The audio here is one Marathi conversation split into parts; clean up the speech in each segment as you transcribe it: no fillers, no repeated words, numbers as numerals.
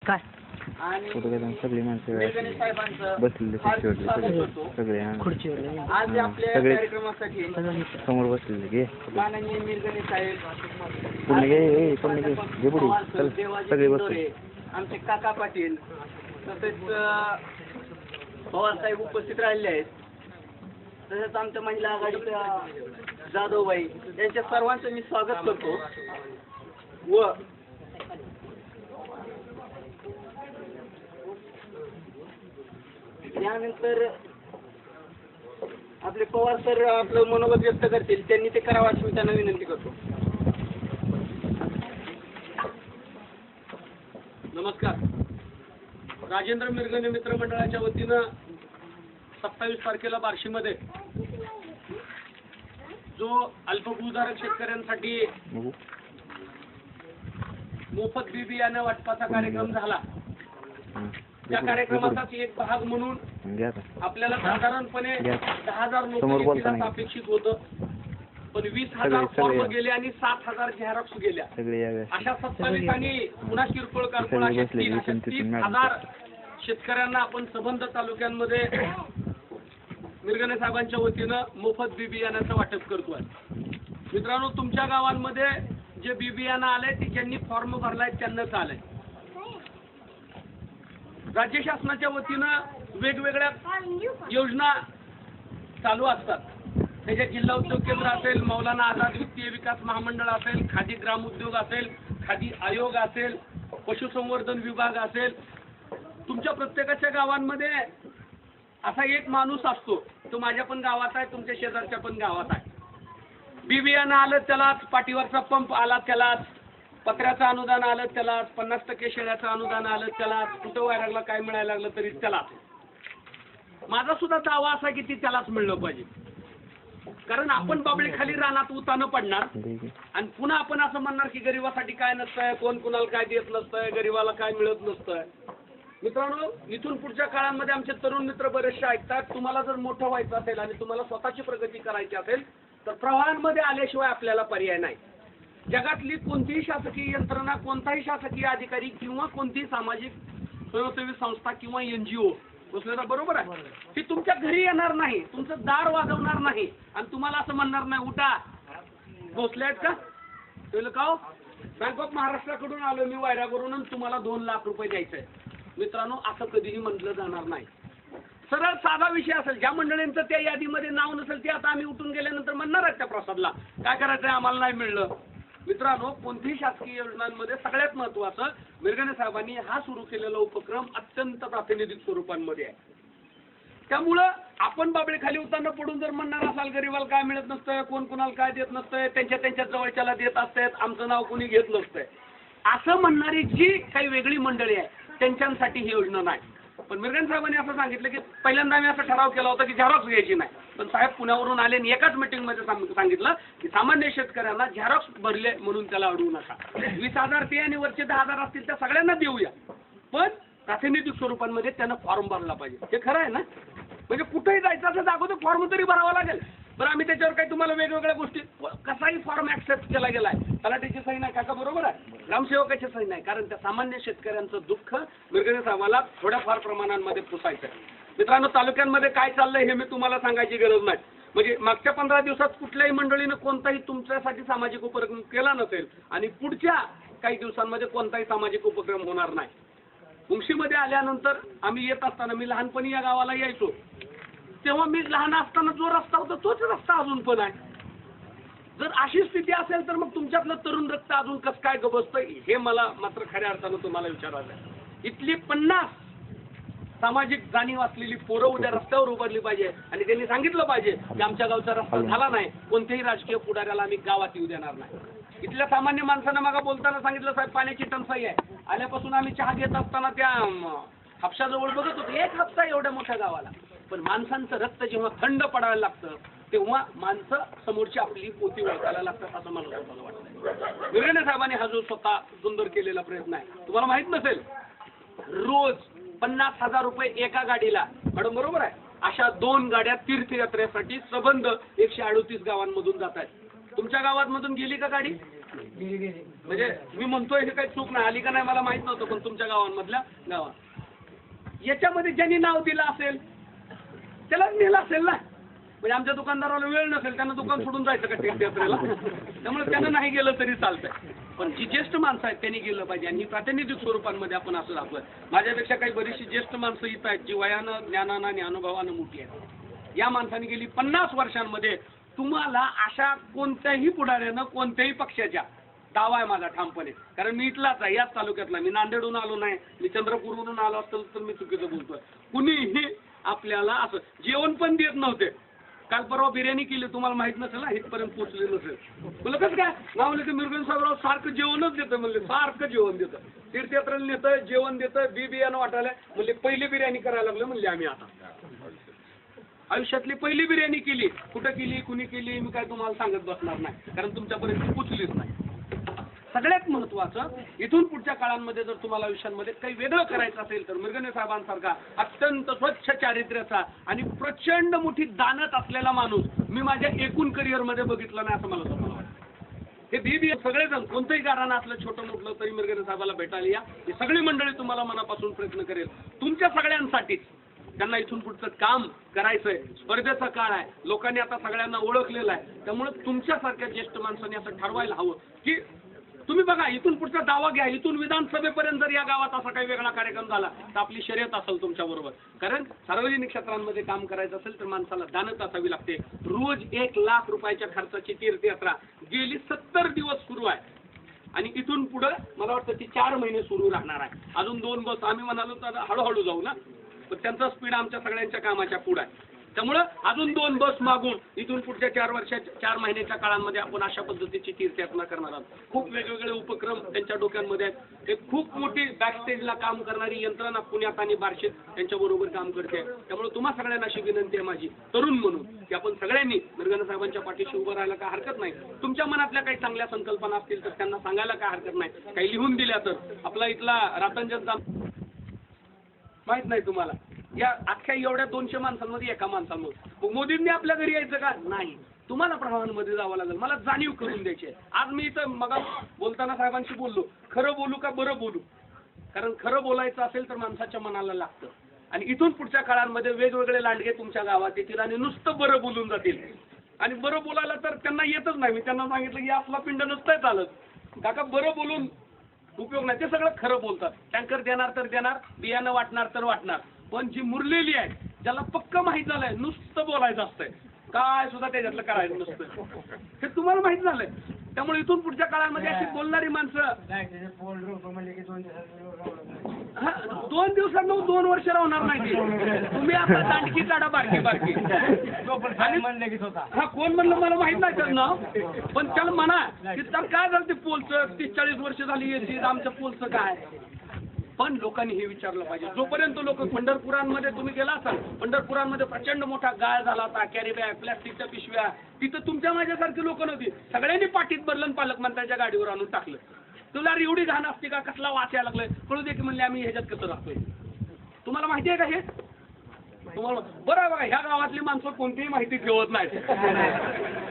काय सगळी माणसं बसलेले सगळे आज आपल्या कार्यक्रमासाठी समोर बसलेले घे माननीय मिरगणे साहेब, पूर्ण घे पूर्ण घे बुडी चल सगळे बसले आमचे काका पाटील तसेच पवार साहेब उपस्थित राहिले आहेत. तसेच आमच्या महिला आघाडीच्या जाधवबाई यांच्या सर्वांचं मी स्वागत करतो. व त्यानंतर आपले पवार सर आपलं मनोगत व्यक्त करतील, त्यांनी ते करावं अशी मी त्यांना विनंती करतो. नमस्कार. राजेंद्र मिरगणे मित्र मंडळाच्या वतीनं 27 तारखेला बार्शीमध्ये जो अल्पभूधारक शेतकऱ्यांसाठी मोफत बी बियाणे वाटपाचा कार्यक्रम झाला, त्या कार्यक्रमाचाच एक भाग म्हणून आपल्याला साधारणपणे 10,000 लोकांना अपेक्षित होतं, पण 20,000 फॉर्म गेले आणि 7,000 झेरॉक्स गेल्या. अशा 27 आणि पुन्हा किरकोळ कारकोळ अशा 30,000 शेतकऱ्यांना आपण संबंध तालुक्यांमध्ये मिरगणे साहेबांच्या वतीनं मोफत बी बियाण्याचं वाटप करतोय. मित्रांनो, तुमच्या गावांमध्ये जे बी बियाणं आलंय ते ज्यांनी फॉर्म भरलाय त्यांनाच आलंय. राज्य शासनाच्या वतीनं वेगवेगळ्या योजना चालू असतात. त्याच्यात जिल्हा उद्योग केंद्र असेल, मौलाना आझाद वित्तीय विकास महामंडळ असेल, खादी ग्राम उद्योग असेल, खादी आयोग असेल, पशुसंवर्धन विभाग असेल. तुमच्या प्रत्येकाच्या गावांमध्ये असा एक माणूस असतो, तो माझ्या पण गावात आहे, तुमच्या शेजारच्या पण गावात आहे. बी बियाणं आलं त्यालाच, पाठीवरचा पंप आला त्यालाच, पत्र्याचं अनुदान आलं त्याला, 50% शेळ्याचं अनुदान आलं त्याला, कुठं वायराला काय मिळायला लागलं तरी त्याला. माझा सुद्धा दावा असा की ती त्यालाच मिळलं पाहिजे, कारण आपण बाबळी खाली रानात उतानं पडणार आणि पुन्हा आपण असं म्हणणार की गरिबासाठी काय नसतंय, कोण कुणाला काय देत नसतंय, गरिबाला काय मिळत नसतंय. मित्रांनो, इथून पुढच्या काळामध्ये आमचे तरुण मित्र बरेचसे ऐकतात, तुम्हाला जर मोठं व्हायचं असेल आणि तुम्हाला स्वतःची प्रगती करायची असेल तर प्रवाहांमध्ये आल्याशिवाय आपल्याला पर्याय नाही. जगातली कोणतीही शासकीय यंत्रणा, कोणताही शासकीय अधिकारी किंवा कोणतीही सामाजिक स्वयंसेवी संस्था किंवा NGO बसलेला बरोबर आहे, ती तुमच्या घरी येणार नाही, तुमचं दार वाजवणार नाही आणि तुम्हाला असं म्हणणार नाही उठा भोसले आहेत का तुला का हो, बँक ऑफ महाराष्ट्राकडून आलो मी वायरावरून आणि तुम्हाला 2 लाख रुपये द्यायचे. मित्रांनो, असं कधीही म्हटलं जाणार नाही. सरळ साधा विषय असेल, ज्या मंडळींचं त्या यादीमध्ये नाव नसेल ते आता आम्ही उठून गेल्यानंतर म्हणणार आहेत त्या प्रसादला काय करायचं आहे, आम्हाला नाही मिळलं. मित्रांनो, कोणत्याही शासकीय योजनांमध्ये सगळ्यात महत्त्वाचं मिरगणे साहेबांनी हा सुरू केलेला उपक्रम अत्यंत प्रातिनिधिक स्वरूपांमध्ये आहे. त्यामुळं आपण बाबळे खाली उताना पडून जर म्हणणार असाल गरीबाला काय मिळत नसतंय, कोण कोणाला काय देत नसतंय, त्यांच्या जवळच्याला देत असतात, आमचं नाव कोणी घेत नसतंय, असं म्हणणारी जी काही वेगळी मंडळी आहे त्यांच्यासाठी ही योजना नाही. पण मिरगणे साहेबांनी असं सांगितलं की पहिल्यांदा आम्ही असा ठराव केला होता की झेरॉक्स घ्यायची नाही, पण साहेब पुण्यावरून आले आणि एकाच मीटिंगमध्ये सांगितलं की सामान्य शेतकऱ्यांना झेरॉक्स भरले म्हणून त्याला अडवू नका. 20,000 ते आणि वरचे 10,000 असतील त्या सगळ्यांना देऊया, पण प्रातिनिधिक स्वरूपांमध्ये त्यांना फॉर्म भरला पाहिजे. हे खरं आहे ना? म्हणजे कुठेही जायचं असं अगोदर फॉर्म तरी भरावा लागेल. बरं, आम्ही त्याच्यावर काही तुम्हाला वेगवेगळ्या गोष्टी, कसाही फॉर्म ऍक्सेप्ट केला गेलाय, तलाठीची सही नाही काका बरोबर आहे, ग्रामसेवकाची सही नाही, कारण त्या सामान्य शेतकऱ्यांचं दुःख मिरगणे साहेबाला थोड्याफार प्रमाणांमध्ये पुसायचं आहे. मित्रांनो, तालुक्यांमध्ये काय चाललंय हे मी तुम्हाला सांगायची गरज नाही. म्हणजे मागच्या 15 दिवसात कुठल्याही मंडळीनं कोणताही तुमच्यासाठी सामाजिक उपक्रम केला नसेल आणि पुढच्या काही दिवसांमध्ये कोणताही सामाजिक उपक्रम होणार नाही. मुंशीमध्ये आल्यानंतर आम्ही येत असताना, मी लहानपणी या गावाला यायचो, तेव्हा मी लहान असताना जो रस्ता होता तोच रस्ता अजून पण आहे. जर अशी स्थिती असेल तर मग तुमच्यातलं तरुण रक्त अजून कसं काय गबसतं हे मला मात्र खऱ्या अर्थानं तुम्हाला विचारायचं आहे. इथली 50 सामाजिक जाणीव असलेली पोरं उद्या रस्त्यावर उभारली पाहिजे आणि त्यांनी सांगितलं पाहिजे की आमच्या गावचा रस्ता झाला नाही, कोणत्याही राजकीय पुढाऱ्याला आम्ही गावात येऊ देणार नाही. इथल्या सामान्य माणसानं मागा बोलताना सांगितलं, साहेब पाण्याची टंचाई आहे, आल्यापासून आम्ही चहा घेत असताना त्या हापशाजवळ बघत होतो, एक हापसा एवढ्या मोठ्या गावाला. पण माणसांचं रक्त जेव्हा थंड पडायला लागतं तेव्हा माणसं समोरची आपली पोती ओळखायला लागतात असं मला स्वतःला वाटतं. मिरगणे साहेबांनी हा जो स्वतः सुंदर केलेला प्रयत्न आहे, तुम्हाला माहित नसेल, रोज 50,000 रुपये एका गाडीला, मॅडम बरोबर आहे, अशा 2 गाड्या तीर्थयात्रेसाठी सबंध 138 गावांमधून जात आहेत. तुमच्या गावांमधून गेली का गाडी? म्हणजे मी म्हणतोय हे काही चूक नाही, आली का नाही मला माहित नव्हतं, पण तुमच्या गावांमधल्या गावात याच्यामध्ये ज्यांनी नाव दिलं असेल त्यालाच नेलं असेल ना. म्हणजे आमच्या दुकानदाराला वेळ नसेल, त्यांना दुकान सोडून जायचं का तीर्थयात्रेला, त्यामुळे त्यांना नाही गेलं तरी चालतंय. पण जी ज्येष्ठ माणसं आहेत त्यांनी गेलं पाहिजे. आणि प्रातिनिधिक स्वरूपांमध्ये आपण असं दाखवूया. माझ्यापेक्षा काही बरीचशी ज्येष्ठ माणसं इथं आहेत जी वयानं ज्ञानानं आणि अनुभवानं मोठी आहेत. या माणसाने गेली 50 वर्षांमध्ये तुम्हाला अशा कोणत्याही पुढाऱ्यानं कोणत्याही पक्षाच्या, दावा आहे माझा ठामपणे, कारण मी इथलाच आहे, याच तालुक्यातला, मी नांदेडहून आलो नाही, मी चंद्रपूरहून आलो असतो तर मी चुकीचं बोलतोय. कुणीही आपल्याला असं जेवण पण देत नव्हते. काल परवा बिर्याणी केली, तुम्हाला माहित नसेल ना, इथपर्यंत पोहोचले नसेल. बोला कसं काय नावले की मिरगन साहेबराव सारखं जेवणच देतं, म्हणले सारखं जेवण देतं, तीर्थयात्रेला नेतं, जेवण देतं, बियाणं वाटायला, म्हणजे पहिली बिर्याणी करायला लागलं म्हणले आम्ही आता. आयुष्यातली पहिली बिर्याणी केली. कुठं केली, कुणी केली, मी काय तुम्हाला सांगत बसणार नाही, कारण तुमच्यापर्यंत पोचलीच नाही. सगळ्यात महत्त्वाचं, इथून पुढच्या काळांमध्ये जर तुम्हाला आयुष्यामध्ये काही वेगळं करायचं असेल तर मिरगणे साहेबांसारखा अत्यंत स्वच्छ चारित्र्याचा आणि प्रचंड मोठी दानत असलेला माणूस मी माझ्या एकूण करिअरमध्ये बघितला नाही असं मला तुम्हाला वाटतं. हे बीबी सगळेजण कोणतंही कारण असलं छोटं मोठं तरी मिरगणे साहेबाला भेटायला या. ही सगळी मंडळी तुम्हाला मनापासून प्रयत्न करेल तुमच्या सगळ्यांसाठीच. त्यांना इथून पुढचं काम करायचंय, स्पर्धेचा काळ आहे, लोकांनी आता सगळ्यांना ओळखलेलं आहे, त्यामुळे तुमच्यासारख्या ज्येष्ठ माणसांनी असं ठरवायला हवं की तुम्ही बघा इथून पुढचा दावा घ्या, इथून विधानसभेपर्यंत जर या गावात असा काही वेगळा कार्यक्रम झाला तर आपली शर्यत असेल तुमच्याबरोबर. कारण सार्वजनिक क्षेत्रांमध्ये काम करायचं असेल तर माणसाला दानत असावी लागते. रोज 1 लाख रुपयाच्या खर्चाची तीर्थयात्रा गेली 70 दिवस सुरू आहे आणि इथून पुढे मला वाटतं ती 4 महिने सुरू राहणार आहे. अजून 2 बस आम्ही म्हणालो तर हळूहळू जाऊ ना, पण त्यांचा स्पीड आमच्या सगळ्यांच्या कामाच्या पुढे आहे. त्यामुळं अजून 2 बस मागून इथून पुढच्या 4 महिन्याच्या काळामध्ये आपण अशा पद्धतीची तीर्थयात्रा करणार आहोत. खूप वेगवेगळे उपक्रम त्यांच्या डोक्यांमध्ये आहेत. एक खूप मोठी बॅकस्टेजला काम करणारी यंत्रणा पुण्यात आणि बार्शीत त्यांच्याबरोबर काम करते. त्यामुळे तुम्हा सगळ्यांना अशी विनंती आहे माझी तरुण म्हणून की आपण सगळ्यांनी मिरगणे साहेबांच्या पाठीशी उभं राहायला काय हरकत नाही. तुमच्या मनातल्या काही चांगल्या संकल्पना असतील तर त्यांना सांगायला काय हरकत नाही. काही लिहून दिल्या तर आपला इथला रातंजनचा माहित नाही तुम्हाला, या अख्ख्या एवढ्या 200 माणसांमध्ये एका माणसांमध्ये मग मोदींनी आपल्या घरी यायचं का नाही, तुम्हाला प्रवाहांमध्ये जावं लागेल. मला जाणीव करून द्यायची आहे. आज मी इथं मग बोलताना साहेबांशी बोललो, खरं बोलू का बरं बोलू, कारण खरं बोलायचं असेल तर माणसाच्या मनाला लागतं. आणि इथून पुढच्या काळांमध्ये वेगवेगळे लांडगे तुमच्या गावात येतील आणि नुसतं बरं बोलून जातील. आणि बरं बोलायला तर त्यांना येतच नाही. मी त्यांना सांगितलं की आपला पिंड नसतंय चालत, काका बरं बोलून उपयोग नाही, ते सगळं खरं बोलतात. टँकर देणार तर देणार, बियाणं वाटणार तर वाटणार, पण जी मुरलेली आहे ज्याला पक्क माहित झालंय नुसतं बोलायचं असतंय, काय सुद्धा त्याच्यातलं करायचं नसतं, हे तुम्हाला माहित झालंय. त्यामुळे इथून पुढच्या काळामध्ये अशी बोलणारी माणसं 2 दिवसात 2 वर्ष राहणार नाही. तुम्ही आता दांडकी काढा बारकी बारकी. हा कोण म्हणलं मला माहित नाही त्याचं नाव, पण त्याला म्हणा की तर काय झालं ते पोलचं 30-40 वर्ष झाली येते आमचं पोलचं काय. पण लोकांनी हे विचारलं पाहिजे. जोपर्यंत लोक पंढरपुरांमध्ये तुम्ही गेला असाल, पंढरपुरांमध्ये प्रचंड मोठा गाळ झाला होता, कॅरी बॅग प्लॅस्टिकच्या पिशव्या, तिथं तुमच्या माझ्यासारखी लोक नव्हती, सगळ्यांनी पाठीत भरलं पालकमंत्र्यांच्या गाडीवर आणून टाकलं. तुला एवढी घाण असते का, कसला वास यायला लागलाय, कळू दे की म्हणले आम्ही ह्याच्यात कसं राहतोय. तुम्हाला माहिती आहे का हे, तुम्हाला बरं बघा ह्या गावातली माणसं कोणतीही माहिती ठेवत नाहीत.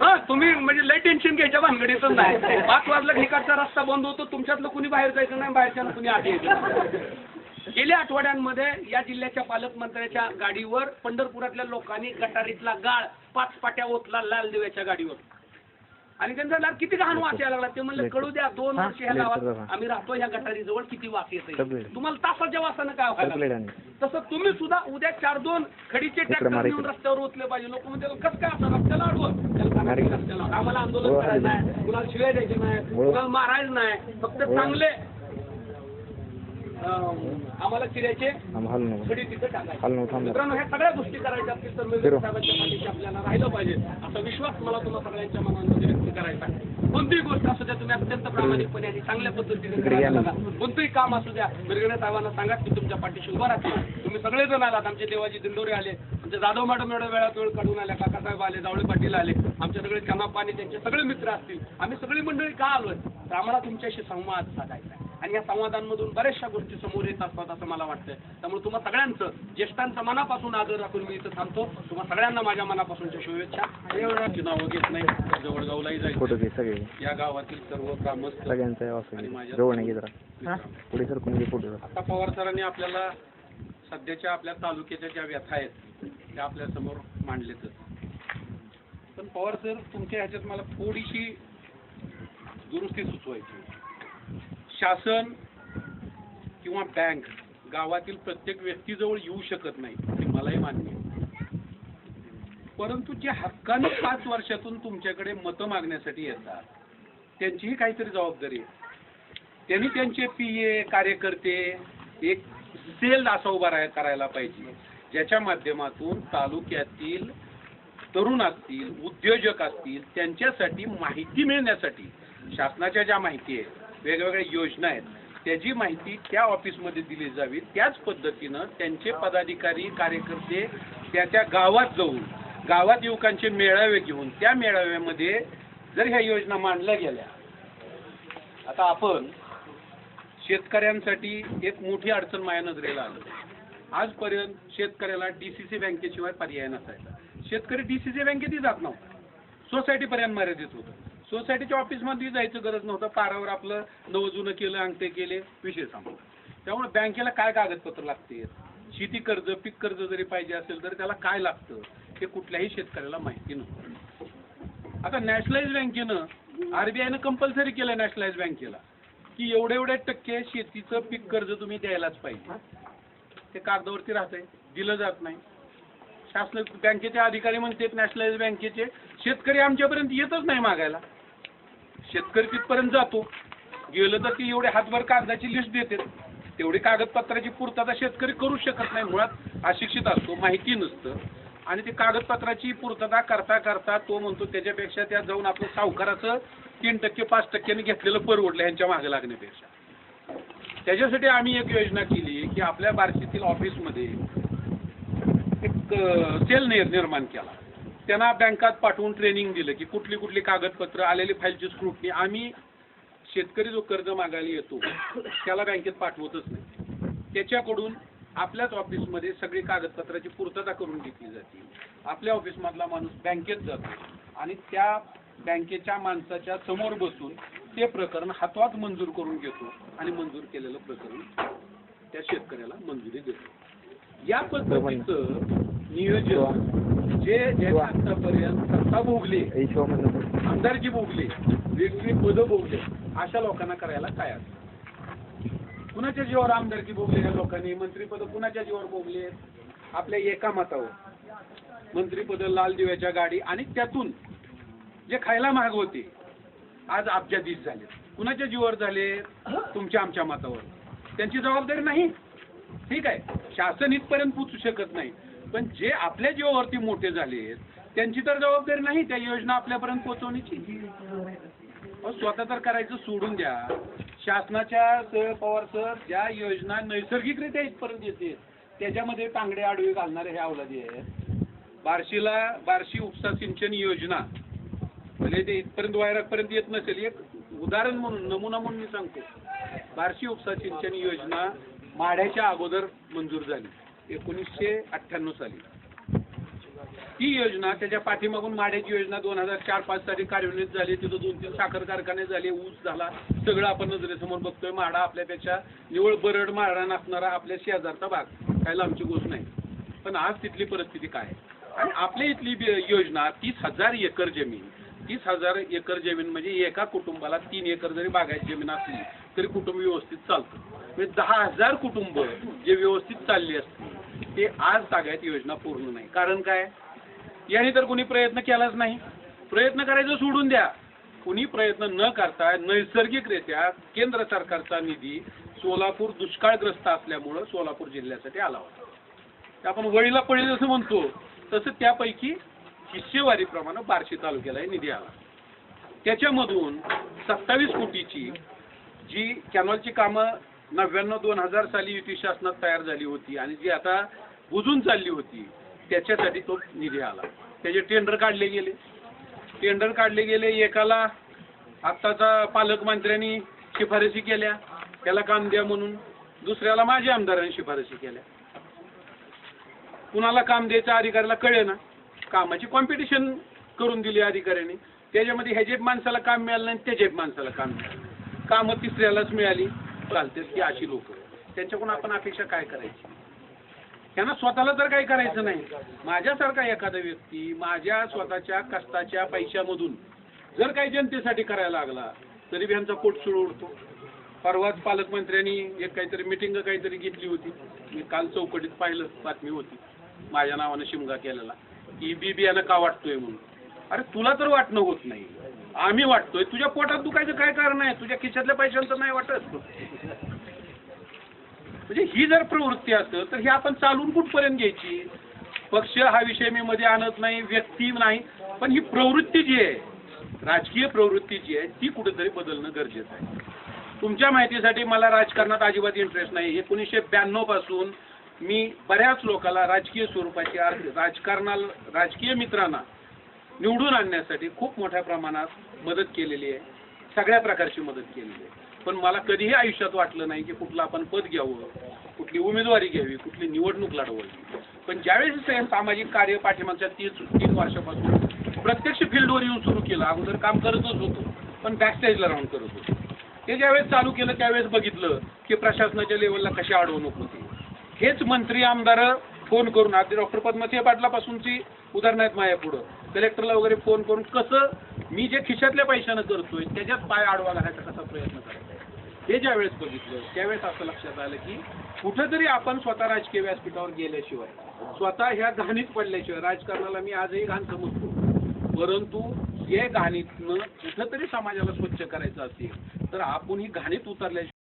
हा तुम्ही म्हणजे लय टेन्शन घ्यायच्या भानगडीतच नाही. 5 वाजला ठिकाणचा रस्ता बंद होतो, तुमच्यातलं कुणी बाहेर जायचं नाही, बाहेरच्यानं कुणी आत यायचं. गेल्या आठवड्यांमध्ये या जिल्ह्याच्या पालकमंत्र्याच्या गाडीवर पंढरपुरातल्या लोकांनी गटारीतला गाळ 5 पाट्या ओतला लाल दिव्याच्या गाडीवर, आणि त्यांचा लाल किती घाण वास यायला लागला. ते म्हणले कळू द्या 2 वर्ष ह्या गावात आम्ही राहतो, ह्या गटारीजवळ किती वास येते, तुम्हाला तासाच्या वासानं काय व्हायला. तसं तुम्ही सुद्धा उद्या 4-2 खडीचे ट्रॅक्टर घेऊन रस्त्यावर ओतले पाहिजे. लोक म्हणजे कसं काय असं रस्त्याला अडवं, त्याला रस्त्याला आम्हाला आंदोलन करायचं नाही, कुणाला शिवाय द्यायचे नाही, कुणाला मारायचं नाही, फक्त चांगले आम्हाला चिऱ्याचे खडी तिथे टाकायचे. मित्रांनो ह्या सगळ्या गोष्टी करायच्या असतील तर मिरगणे साहेबांच्या पाठीशी आपल्याला राहिलं पाहिजे असा विश्वास मला तुम्हाला सगळ्यांच्या मनामध्ये व्यक्त करायचा आहे. कोणतीही गोष्ट असू द्या तुम्ही अत्यंत प्रामाणिकपणे आणि चांगल्या पद्धतीने करायला बघा. कोणतंही काम असू द्या मिरगणे साहेबांना सांगा की तुमच्या पाठीशी उभा राहतील. तुम्ही सगळेजण आलात, आमचे देवाजी दिंडोरे आले, आमचे जाधव मॅडम एवढ्या वेळात वेळ काढून आल्या, काकासाहेब आले, जावळे पाटील आले, आमचे सगळे चना पाणी त्यांचे सगळे मित्र असतील. आम्ही सगळी मंडळी का आलोय तर आम्हाला तुमच्याशी संवाद साधायचा आहे. आणि या संवादांमधून बऱ्याचशा गोष्टी समोर येत असतात असं मला वाटतंय. त्यामुळे तुम्हा सगळ्यांचं ज्येष्ठांचा मनापासून आदर राखून मी इथं थांबतो. तुम्हा सगळ्यांना माझ्या मनापासूनच्या शुभेच्छा. एवढ्याची नावं घेत नाही, जवळगावलाही फोटो जायचं. घे सगळे या गावातील सर्व ग्रामस्थ सगळ्यांचा आणि माझ्या जवळ नाही जरा पुढे सर कोणी फोटो आता पवार सरांनी आपल्याला सध्याच्या आपल्या तालुक्याच्या ज्या व्यथा आहेत त्या आपल्या समोर मांडलेतच. पण पवार सर तुमच्या ह्याच्यात मला थोडीशी दुरुस्ती सुचवायची. शासन किंवा बँक गावातील प्रत्येक व्यक्तीजवळ येऊ शकत नाही हे मलाही मान्य आहे. परंतु जे हक्काने 5 वर्षातून तुमच्याकडे मतं मागण्यासाठी येतात त्यांचीही काहीतरी जबाबदारी आहे. त्यांनी त्यांचे PA कार्यकर्ते एक सेल असा उभा करायला पाहिजे ज्याच्या माध्यमातून तालुक्यातील तरुण असतील, उद्योजक असतील, त्यांच्यासाठी माहिती मिळण्यासाठी शासनाच्या ज्या माहिती आहेत, वेगवेगळ्या योजना आहेत, त्याची माहिती त्या ऑफिसमध्ये दिली जावी. त्याच पद्धतीनं त्यांचे पदाधिकारी कार्यकर्ते त्या गावात जाऊन गावात युवकांचे मेळावे घेऊन त्या मेळाव्यामध्ये जर ह्या योजना मांडल्या गेल्या. आता आपण शेतकऱ्यांसाठी एक मोठी अडचण माझ्या नजरेला आली. आजपर्यंत शेतकऱ्याला DCC बँकेशिवाय पर्याय नसायचा. शेतकरी DCC बँकेतही जात नव्हता, सोसायटीपर्यंत मर्यादित होतं. सोसायटीच्या ऑफिसमध्ये जायचं गरज नव्हतं, पारावर आपलं नवं जुनं केलं, अंगठे केले, विषय संपला. त्यामुळे बँकेला काय कागदपत्र लागते, शेती कर्ज पीक कर्ज जरी पाहिजे असेल तर त्याला काय लागतं हे कुठल्याही शेतकऱ्याला माहिती नव्हतं. आता नॅशनलाइज बँकेनं RBIनं कंपल्सरी केलं नॅशनलाइज बँकेला की एवढे टक्के शेतीचं पीक कर्ज तुम्ही द्यायलाच पाहिजे. ते कागदावरती राहतंय, दिलं जात नाही. शासन बँकेचे अधिकारी म्हणतात नॅशनलाइज बँकेचे शेतकरी आमच्यापर्यंत येतच नाही मागायला. शेतकरी तिथपर्यंत जातो, गेलं तर ती एवढे हातभर कागदाची लिस्ट देते, तेवढी कागदपत्राची पूर्तता शेतकरी करू शकत नाही. मुळात अशिक्षित असतो, माहिती नसतं आणि ते कागदपत्राची पूर्तता करता करता तो म्हणतो त्याच्यापेक्षा त्यात जाऊन आपलं सावकाराचं 3% 5% घेतलेलं परवडलं ह्यांच्या मागे लागण्यापेक्षा. त्याच्यासाठी आम्ही एक योजना केली की आपल्या बार्शीतील ऑफिसमध्ये एक सेल निर्माण केला. त्यांना बँकात पाठवून ट्रेनिंग दिलं की कुठली कुठली कागदपत्र, आलेली फाईलची स्क्रुटनी. आम्ही शेतकरी जो कर्ज मागायला येतो त्याला बँकेत पाठवतच नाही, त्याच्याकडून आपल्याच ऑफिसमध्ये सगळी कागदपत्राची पूर्तता करून घेतली जाते. आपल्या ऑफिसमधला माणूस बँकेत जातो आणि त्या बँकेच्या माणसाच्या समोर बसून ते प्रकरण हातवात मंजूर करून घेतो आणि मंजूर केलेलं प्रकरण त्या शेतकऱ्याला मंजुरी देतो. या पद्धतीचं नियोजन जे आतापर्यंत सत्ता भोगले, आमदारकी भोगले, वेगवेगळी पदं भोगले अशा लोकांना करायला काय असतं. कुणाच्या जीवावर आमदारकी भोगले ह्या लोकांनी, मंत्रीपद कुणाच्या जीवावर भोगले, आपल्या एका मतावर मंत्रीपद, लाल दिव्याच्या गाडी आणि त्यातून जे खायला महाग होते आज अब्जाधीश झाले. कुणाच्या जीवावर झाले, तुमच्या आमच्या मतावर. त्यांची जबाबदारी नाही, ठीक आहे, शासन इथपर्यंत पोचू शकत नाही, पण जे आपल्या जीवावरती मोठे झाले त्यांची तर जबाबदारी नाही त्या योजना आपल्यापर्यंत पोहोचवण्याची. स्वतः तर करायचं सोडून द्या. शासनाच्या पवार सर ज्या योजना नैसर्गिकरित्या इथपर्यंत येते त्याच्यामध्ये तांगडे आडवे घालणारे हे अवलादी आहेत. बार्शी उपसा सिंचन योजना म्हणजे ते इथपर्यंत वायरापर्यंत येत नसेल, एक उदाहरण म्हणून नमुना म्हणून मी सांगतो. बार्शी उपसा सिंचन योजना माढ्याच्या अगोदर मंजूर झाली 1998 साली. ती योजना त्याच्या पाठीमागून माढ्याची योजना 2004-5 साली कार्यान्वित झाली. तिथं 2-3 साखर कारखाने झाले, ऊस झाला, सगळं आपण नजरेसमोर बघतोय. माढा आपल्यापेक्षा निवळ बरड माढा नसणारा आपल्या शेजारचा भाग, काय लांबची गोष्ट नाही. पण आज तिथली परिस्थिती काय आहे आणि आपल्या इथली योजना 30,000 एकर जमीन, 30,000 एकर जमीन म्हणजे एका कुटुंबाला 3 एकर जरी बागायती जमीन असली तरी कुटुंब व्यवस्थित चालतं. म्हणजे 10,000 कुटुंब जे व्यवस्थित चालली असते ते आज ताग्यात योजना पूर्ण नाही. कारण काय, याने तर कोणी प्रयत्न केलाच नाही. प्रयत्न करायचं सोडून द्या, कुणी प्रयत्न न करता नैसर्गिकरित्या केंद्र सरकारचा निधी सोलापूर दुष्काळग्रस्त असल्यामुळं सोलापूर जिल्ह्यासाठी आला होता. ते आपण वळीला पळी जसं म्हणतो तसं त्यापैकी हिस्सेवारीप्रमाणे बार्शी तालुक्यालाही निधी आला. त्याच्यामधून 27 कोटीची जी कॅनॉलची कामं 99-2000 साली युती शासनात तयार झाली होती आणि जी आता बुजून चालली होती त्याच्यासाठी तो निधी आला. त्याचे टेंडर काढले गेले. एकाला आत्ताचा पालकमंत्र्यांनी शिफारसी केल्या त्याला काम द्या म्हणून दुसऱ्याला माझ्या आमदारांनी शिफारशी केल्या. कुणाला काम द्यायचं अधिकाऱ्याला कळे ना, कामाची कॉम्पिटिशन करून दिली अधिकाऱ्यांनी. त्याच्यामध्ये ह्याच्या माणसाला काम मिळालं नाही, त्याच्या माणसाला काम मिळालं, कामं तिसऱ्यालाच मिळाली. चालते की अशी लोक, त्यांच्याकडून आपण अपेक्षा काय करायची? त्यांना स्वतःला तर काही करायचं नाही. माझ्यासारखा एखादा व्यक्ती माझ्या स्वतःच्या कष्टाच्या पैशामधून जर काही जनतेसाठी करायला लागला तरी बी ह्यांचा पोट सुरू उडतो. परवाच पालकमंत्र्यांनी एक काहीतरी मिटिंग काहीतरी घेतली होती, मी काल चौकटीत पाहिलं, बातमी होती माझ्या नावानं शिमगा केलेला की बियाणं का वाटतोय म्हणून. अरे तुला तर वाटणं होत नाही, आम्ही वाटतोय. तुझ्या पोटात दुखायचं काय कारण आहे? तुझ्या खिशातल्या पैशांचं नाही वाटत. म्हणजे ही जर प्रवृत्ती असेल तर ही आपण चालून कुठपर्यंत घ्यायची? पक्ष हा विषय मी मध्ये आणत नाही, व्यक्ती नाही, पण ही प्रवृत्ती जी आहे, राजकीय प्रवृत्ती जी आहे ती कुठेतरी बदलणं गरजेचं आहे. तुमच्या माहितीसाठी मला राजकारणात अजिबात इंटरेस्ट नाही. 1992 पासून मी बऱ्याच लोकांना राजकीय स्वरूपाची राजकीय मित्रांना निवडून आणण्यासाठी खूप मोठ्या प्रमाणात मदत केलेली आहे, सगळ्या प्रकारची मदत केलेली आहे. पण मला कधीही आयुष्यात वाटलं नाही की कुठलं आपण पद घ्यावं, कुठली उमेदवारी घ्यावी, कुठली निवडणूक लढवावी. पण ज्यावेळेस हे सामाजिक कार्य पाठीमागच्या 3 वर्षापासून प्रत्यक्ष फील्डवर येऊन सुरू केलं, अगोदर काम करतच होतो पण बॅकस्टेजला राहून करत होतो, ते ज्यावेळेस चालू केलं त्यावेळेस बघितलं की प्रशासनाच्या लेवलला कशी अडवणूक होती. हेच मंत्री आमदार फोन करून, आधी डॉक्टर पद्मसिंह पाटलापासूनची उदाहरणं आहेत माझ्या पुढं, कलेक्टरला वगैरे फोन करून कसं मी जे खिशातल्या पैशानं करतोय त्याच्यात पाय आडवा घालायचा कसा प्रयत्न करायचा, हे ज्यावेळेस बघितलं त्यावेळेस असं लक्षात आलं की कुठंतरी आपण स्वतः राजकीय व्यासपीठावर गेल्याशिवाय, स्वतः ह्या घाणीत पडल्याशिवाय, राजकारणाला मी आजही घाण समजतो, परंतु हे घाणीतनं कुठंतरी समाजाला स्वच्छ करायचं असेल तर आपण ही घाणीत उतरल्याशिवाय